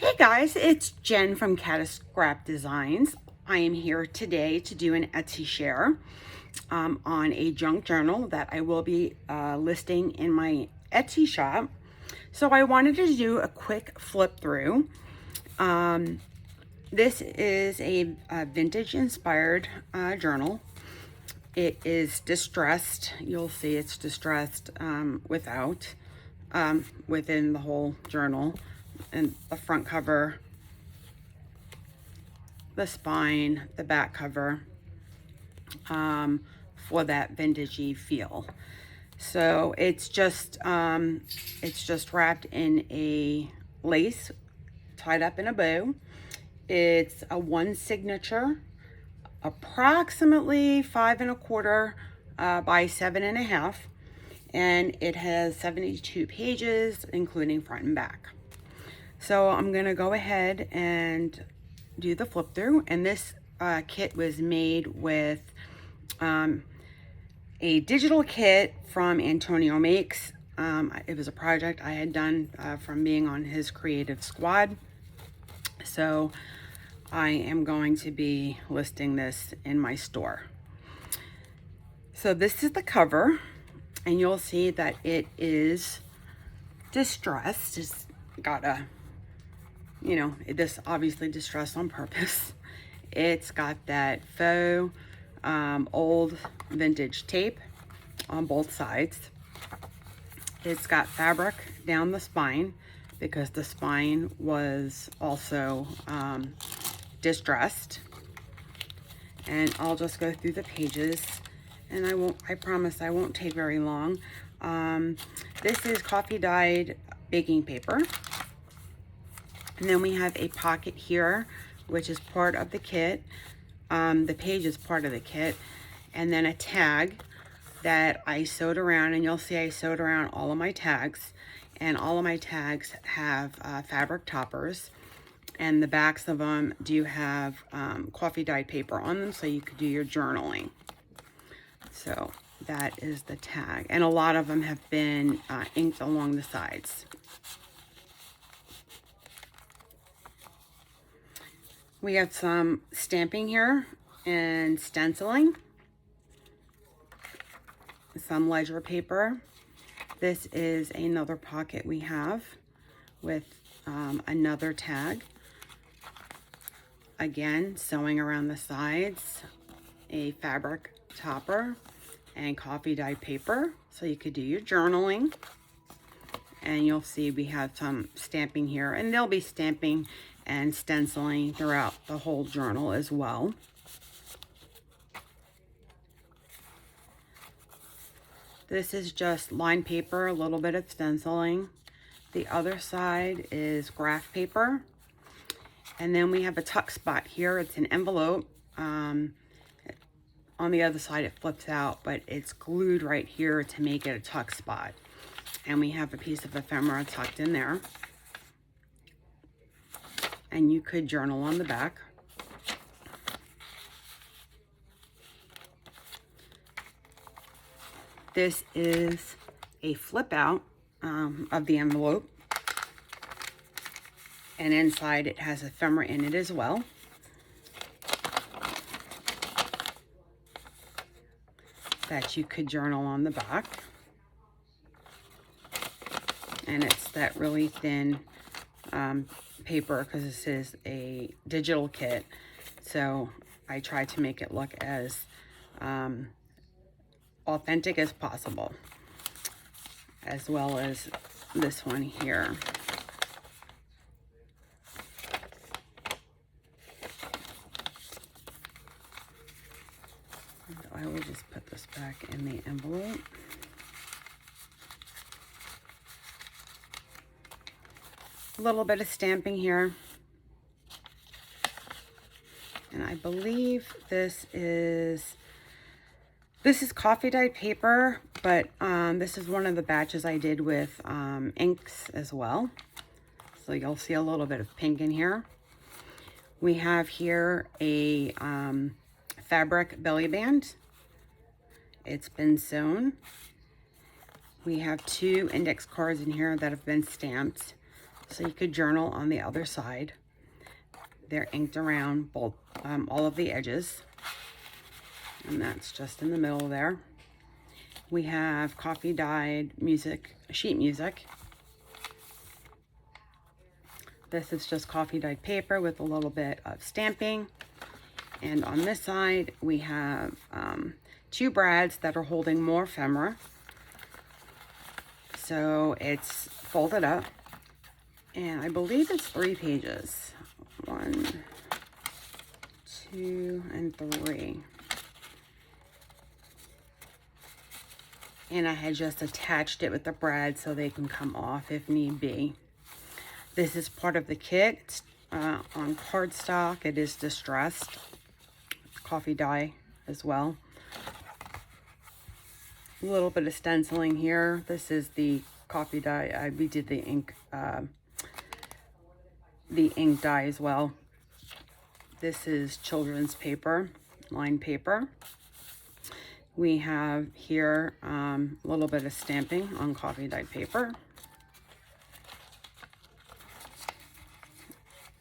Hey guys, it's Jen from catascrapdesigns. I am here today to do an Etsy share on a junk journal that I will be listing in my Etsy shop. So I wanted to do a quick flip through. This is a vintage inspired journal. It is distressed. You'll see it's distressed within the whole journal, and the front cover, the spine, the back cover, for that vintagey feel. So it's just wrapped in a lace, tied up in a bow. It's a one signature, approximately 5¼ by 7½, and it has 72 pages, including front and back. So I'm gonna go ahead and do the flip through, and this kit was made with a digital kit from Antonio Makes. It was a project I had done from being on his creative squad. So I am going to be listing this in my store. So this is the cover, and you'll see that it is distressed. It's got a, this obviously distressed on purpose. It's got that faux old vintage tape on both sides. It's got fabric down the spine because the spine was also distressed. And I'll just go through the pages, and I promise I won't take very long. This is coffee dyed baking paper. And then we have a pocket here, which is part of the kit. The page is part of the kit. And then a tag that I sewed around, and you'll see I sewed around all of my tags. And all of my tags have fabric toppers. And the backs of them do have coffee dyed paper on them, so you could do your journaling. So that is the tag. And a lot of them have been inked along the sides. We have some stamping here and stenciling, some ledger paper. This is another pocket we have with another tag. Again, sewing around the sides, a fabric topper, and coffee dyed paper, so you could do your journaling. And you'll see we have some stamping here, and they'll be stamping and stenciling throughout the whole journal as well. This is just lined paper, a little bit of stenciling. The other side is graph paper. And then we have a tuck spot here. It's an envelope. On the other side it flips out, but it's glued right here to make it a tuck spot. And we have a piece of ephemera tucked in there. And you could journal on the back. This is a flip out of the envelope. And inside it has ephemera in it as well. That you could journal on the back. And it's that really thin paper because this is a digital kit. So I tried to make it look as authentic as possible. As well as this one here. I will just put this back in the envelope. A little bit of stamping here. And I believe this is coffee dyed paper, but this is one of the batches I did with inks as well. So you'll see a little bit of pink in here. We have here a fabric belly band. It's been sewn. We have 2 index cards in here that have been stamped. so you could journal on the other side. They're inked around both all of the edges, and that's just in the middle there. We have coffee dyed music, sheet music. This is just coffee dyed paper with a little bit of stamping. And on this side, we have 2 brads that are holding more ephemera. So it's folded up, and I believe it's 3 pages. 1, 2, and 3. And I had just attached it with the brad so they can come off if need be. This is part of the kit. It's, on cardstock. It is distressed. Coffee dye as well. A little bit of stenciling here. This is the coffee dye. We did the ink dye as well. This is children's paper, lined paper. We have here a little bit of stamping on coffee dyed paper.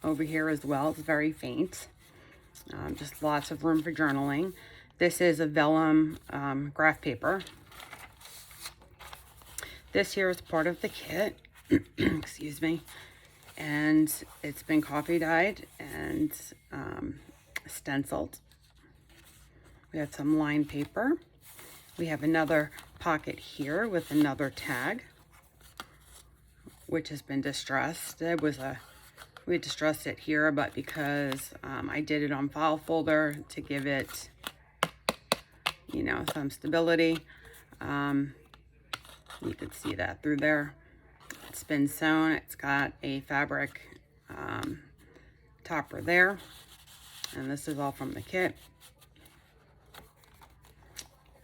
Over here as well, it's very faint. Just lots of room for journaling. This is a vellum graph paper. This here is part of the kit, excuse me, and it's been coffee dyed and stenciled. We have some lined paper. We have another pocket here with another tag, which has been distressed. We distressed it here, but because I did it on file folder to give it, you know, some stability. You can see that through there. It's been sewn. It's got a fabric topper there. And this is all from the kit.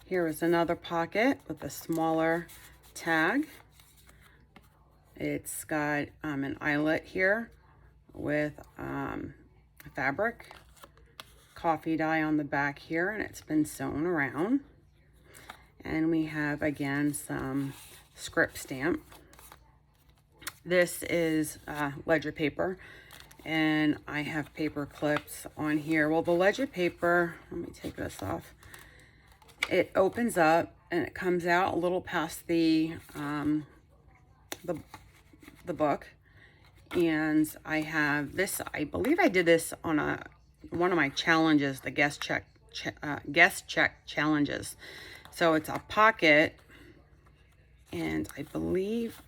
Here is another pocket with a smaller tag. It's got an eyelet here with fabric, coffee dye on the back here, and it's been sewn around. And we have again some script stamp. This is ledger paper, and I have paper clips on here. Well, the ledger paper, let me take this off. It opens up and it comes out a little past the book. And I have this, I believe I did this on one of my challenges, the guest check challenges. So it's a pocket, and I believe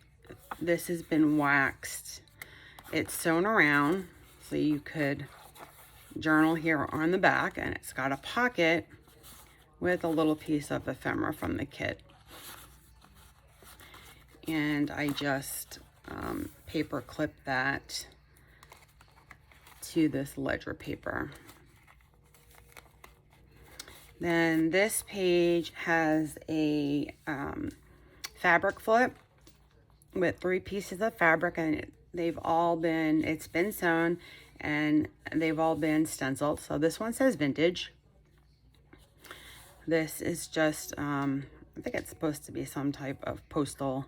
this has been waxed. It's sewn around so you could journal here on the back, and it's got a pocket with a little piece of ephemera from the kit. And I just paper clip that to this ledger paper. Then this page has a fabric flip with 3 pieces of fabric, and it's been sewn, and they've all been stenciled. So this one says vintage. This is just, I think it's supposed to be some type of postal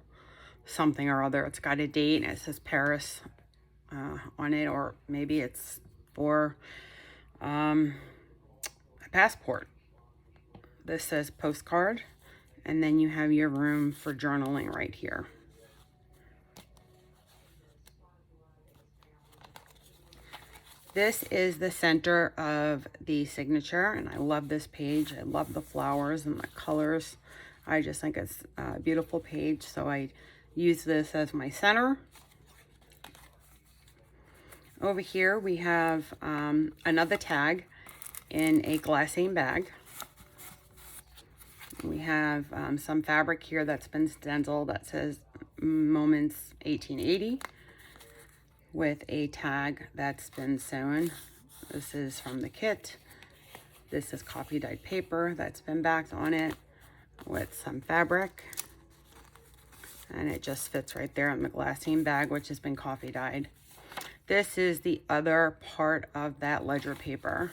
something or other. It's got a date and it says Paris on it, or maybe it's for a passport. This says postcard, and then you have your room for journaling right here. This is the center of the signature, and I love this page. I love the flowers and the colors. I just think it's a beautiful page, so I use this as my center. Over here we have another tag in a glassine bag. We have some fabric here that's been stenciled that says Moments 1880 with a tag that's been sewn. This is from the kit. This is coffee dyed paper that's been backed on it with some fabric. And it just fits right there in the glassine bag, which has been coffee dyed. This is the other part of that ledger paper.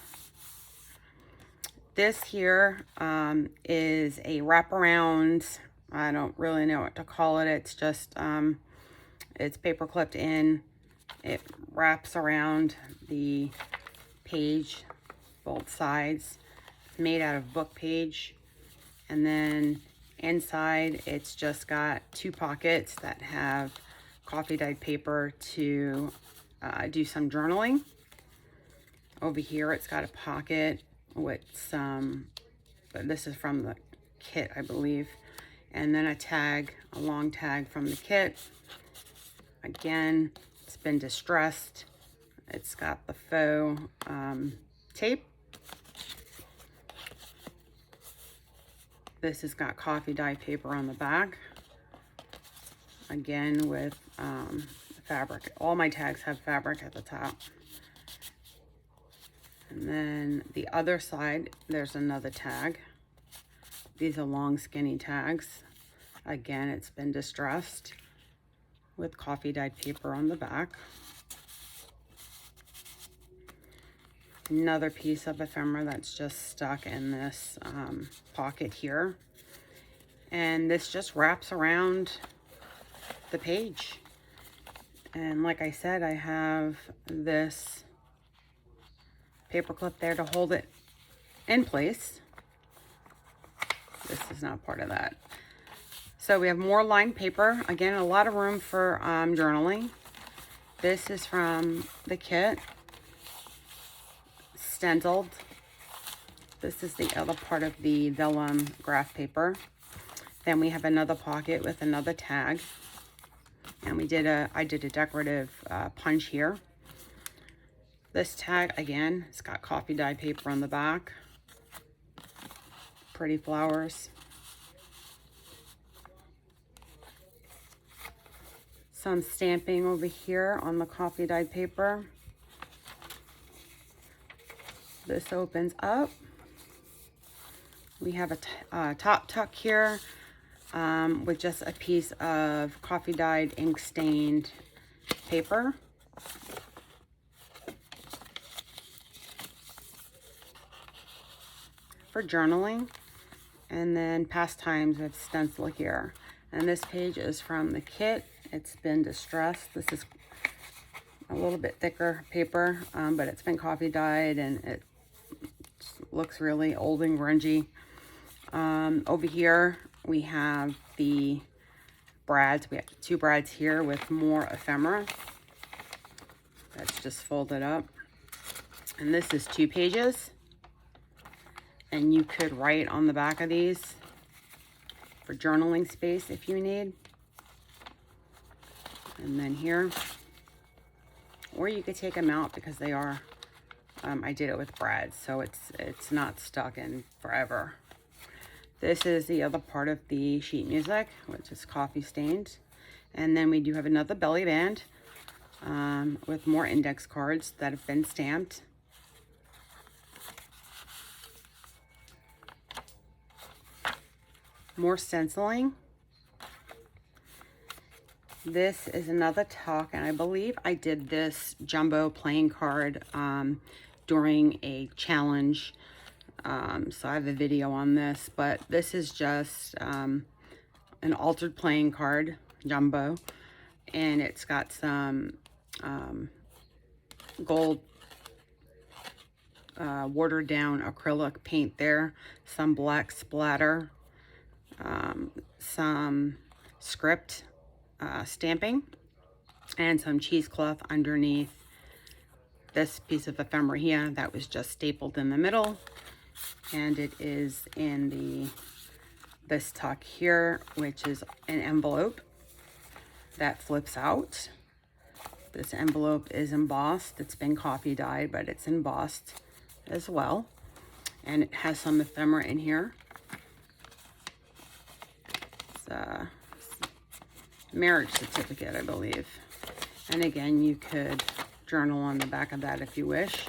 This here is a wraparound, I don't really know what to call it. It's just It's paper clipped in. It wraps around the page, both sides. It's made out of book page. And then inside, it's just got 2 pockets that have coffee dyed paper to do some journaling. Over here, it's got a pocket with some, this is from the kit, I believe. And then a tag, a long tag from the kit. Again, it's been distressed. It's got the faux tape. This has got coffee dye paper on the back. Again with fabric. All my tags have fabric at the top. And then the other side, there's another tag. These are long skinny tags. Again, it's been distressed with coffee dyed paper on the back. Another piece of ephemera that's just stuck in this pocket here. And this just wraps around the page. And like I said, I have this paper clip there to hold it in place. This is not part of that. So we have more lined paper. Again, a lot of room for journaling. This is from the kit. Stenciled. This is the other part of the vellum graph paper. Then we have another pocket with another tag. And I did a decorative punch here. This tag, again, it's got coffee dye paper on the back. Pretty flowers. Some stamping over here on the coffee dyed paper. This opens up. We have a top tuck here with just a piece of coffee dyed ink stained paper. For journaling. And then pastimes with stencil here. And this page is from the kit. It's been distressed. This is a little bit thicker paper, but it's been coffee dyed and it looks really old and grungy. Over here we have the brads. We have 2 brads here with more ephemera. That's just folded up. And this is 2 pages. And you could write on the back of these for journaling space if you need. And then here, or you could take them out because they are, I did it with brads, so it's not stuck in forever. This is the other part of the sheet music, which is coffee stained. And then we do have another belly band with more index cards that have been stamped. More stenciling. This is another tuck, and I believe I did this jumbo playing card during a challenge. So I have a video on this, but this is just an altered playing card, jumbo, and it's got some gold watered down acrylic paint there, some black splatter, some script stamping, and some cheesecloth underneath this piece of ephemera here that was just stapled in the middle. And it is in this tuck here, which is an envelope that flips out. This envelope is embossed. It's been coffee dyed, but it's embossed as well. And it has some ephemera in here. It's a marriage certificate, I believe. And again, you could journal on the back of that if you wish.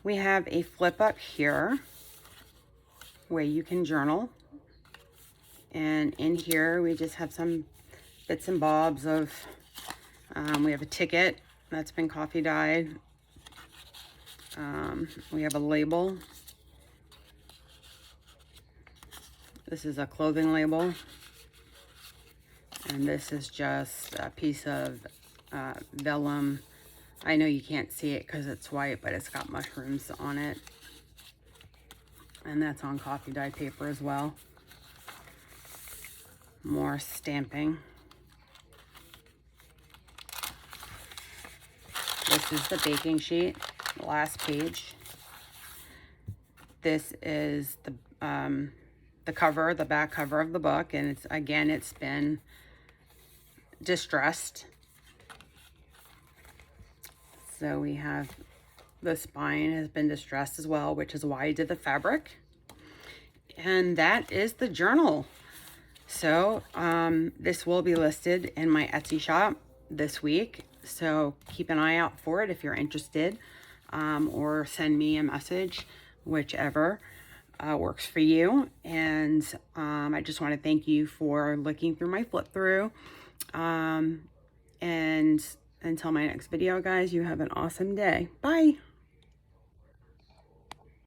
We have a flip up here where you can journal. And in here, we just have some bits and bobs of, we have a ticket that's been coffee dyed. We have a label. This is a clothing label. And this is just a piece of vellum. I know you can't see it because it's white, but it's got mushrooms on it. And that's on coffee dye paper as well. More stamping. This is the baking sheet, the last page. This is the cover, the back cover of the book, and it's again, it's been distressed. So we have the spine has been distressed as well, which is why I did the fabric. And that is the journal. So this will be listed in my Etsy shop this week. So keep an eye out for it if you're interested, or send me a message, whichever works for you. And I just want to thank you for looking through my flip through. And until my next video, guys, you have an awesome day. Bye.